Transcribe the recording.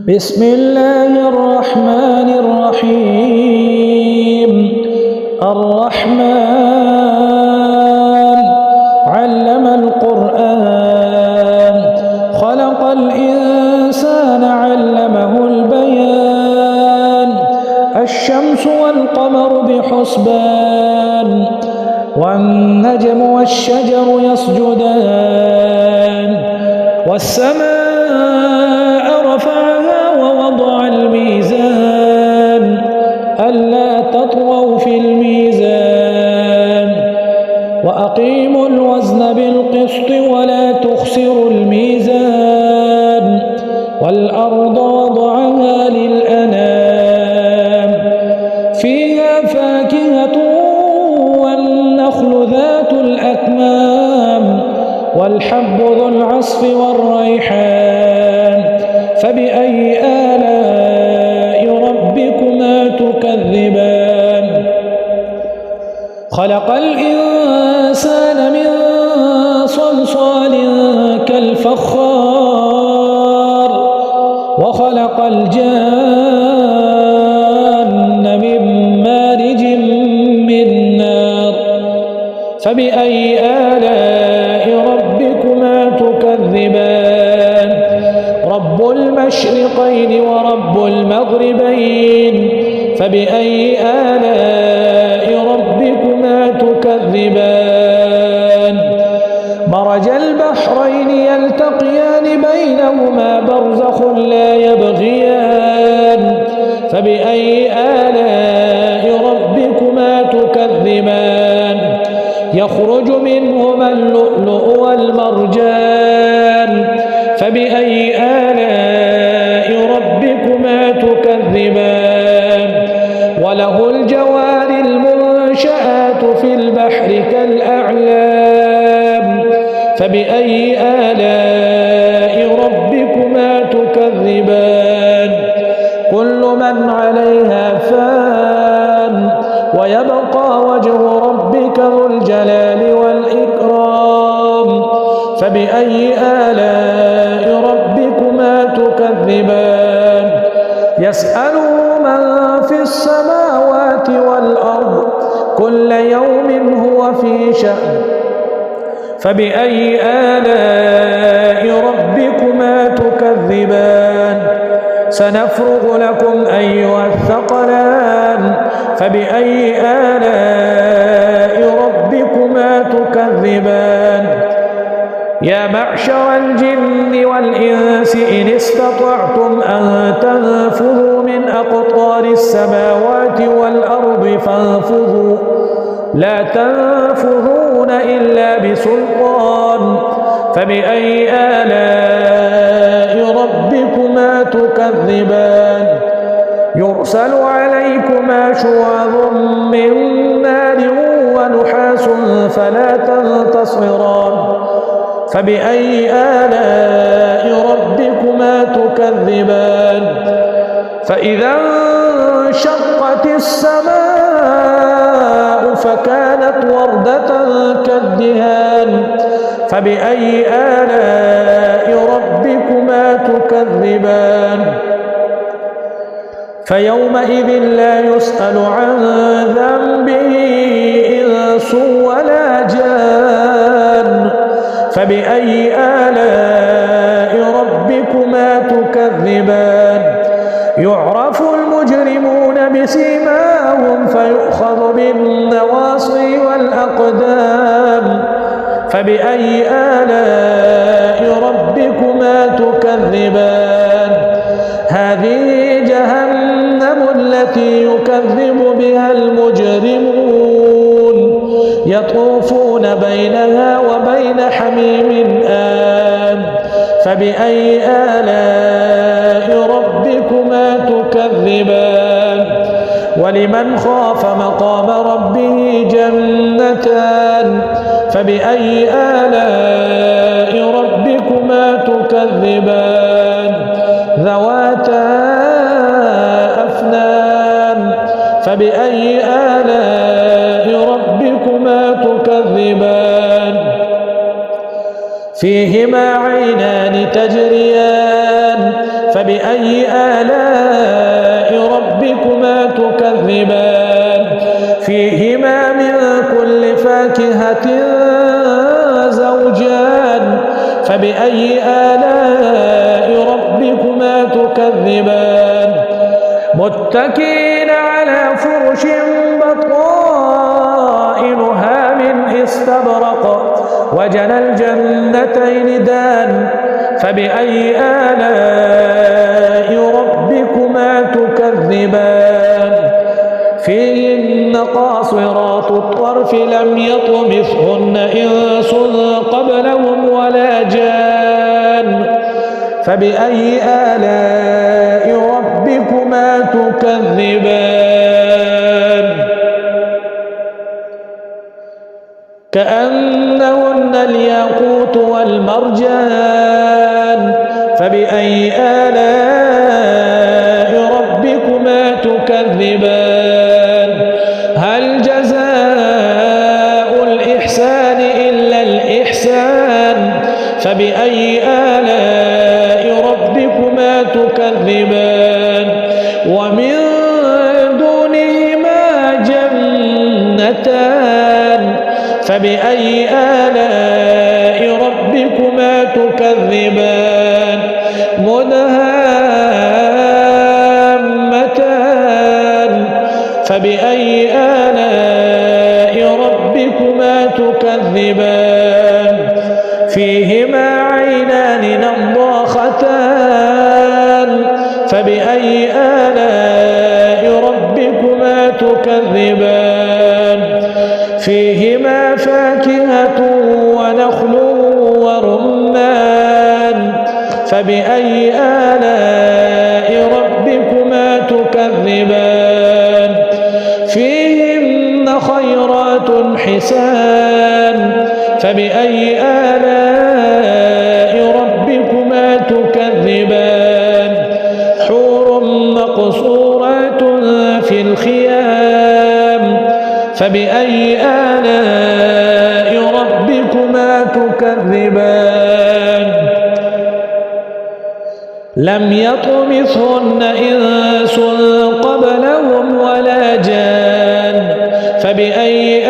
بسم الله الرحمن الرحيم. الرحمن علم القرآن، خلق الإنسان علمه البيان. الشمس والقمر بحسبان، والنجم والشجر يسجدان. والسماء رفعها ووضع الميزان، ألا تطغوا في الميزان. وأقيموا الوزن بالقسط ولا تخسروا الميزان. والأرض وضعها للأنام، فيها فاكهة والنخل ذات الأكمام، والحب ذو العصف والريحان. فبأي آلاء ربكما تكذبان؟ خلق الإنسان من صلصال كالفخار، وخلق الجان من مارج من نار. فبأي آلاء ربكما تكذبان؟ رب المشرقين ورب المغربين، فبأي آلاء ربكما تكذبان؟ مرج البحرين يلتقيان بينهما برزخ لا يبغيان. فبأي آلاء ربكما تكذبان؟ يخرج منهما اللؤلؤ والمرجان. فبأي آلاء ربكما تكذبان؟ وله الجوار المنشآت في البحر كالأعلام. فبأي آلاء ربكما تكذبان؟ كل من عليها فان، ويبقى وجه ربك ذو الجلال والإكرام. فبأي آلاء ربكما تكذبان؟ يسأله من في السماوات والأرض، كل يوم هو في شأن. فبأي آلاء ربكما تكذبان؟ سنفرغ لكم أيها الثقلان. فبأي آلاء ربكما تكذبان؟ يا معشر الجن والإنس إن استطعتم أن تنفذوا من أقطار السماوات والأرض فانفذوا، لا تنفذون إلا بسلطان. فبأي آلاء ربكما تكذبان؟ يرسل عليكما شواظ من نار ونحاس فلا تنتصران. فبأي آلاء ربكما تكذبان؟ فإذا انشقت السماء فكانت وردة كالدهان. فبأي آلاء ربكما تكذبان؟ فيومئذ لا يسأل عن ذنبه إنس ولا جان. فبأي آلاء ربكما تكذبان؟ يعرف المجرمون بسيماهم فيؤخذ بالنواصي والأقدام. فبأي آلاء ربكما تكذبان؟ هذه جهنم التي يكذب بها المجرمون، يطوفون بينها وبين حميم آن. فبأي آلاء ربكما تكذبان؟ ولمن خاف مقام ربه جنتان. فبأي آلاء ربكما تكذبان؟ ذواتا أفنان. فبأي آلاء ربكما تكذبان؟ فيهما عينان تجريان فبأي فبأي آلاء ربكما تكذبان فيهما من كل فاكهة زوجان فبأي آلاء ربكما تكذبان متكئين على فرش بطائنها من استبرق وجنى الجنتين دان فبأي آلاء ربكما تكذبان فيهن قاصرات الطرف لم يطمثهن إنس قبلهم ولا جان فبأي آلاء ربكما تكذبان كأنهن الياقوت والمرجان فبأي آلاء ربكما تكذبان هل جزاء الإحسان إلا الإحسان فبأي آلاء ربكما تكذبان ومن دونهما جنتان فبأي آلاء ربكما تكذبان مدهامتان فبأي آلاء ربكما تكذبان فيهما عينان نضاختان فبأي آلاء ربكما تكذبان فيهما فاكهة ونخل ورمان فبأي آلاء ربكما تكذبان فيهن خيرات حسان فبأي آلاء ربكما تكذبان حور مقصورات في الخيام فبأي آلاء ربكما تكذبان لم يطمثهن إنس قبلهم ولا جان فبأي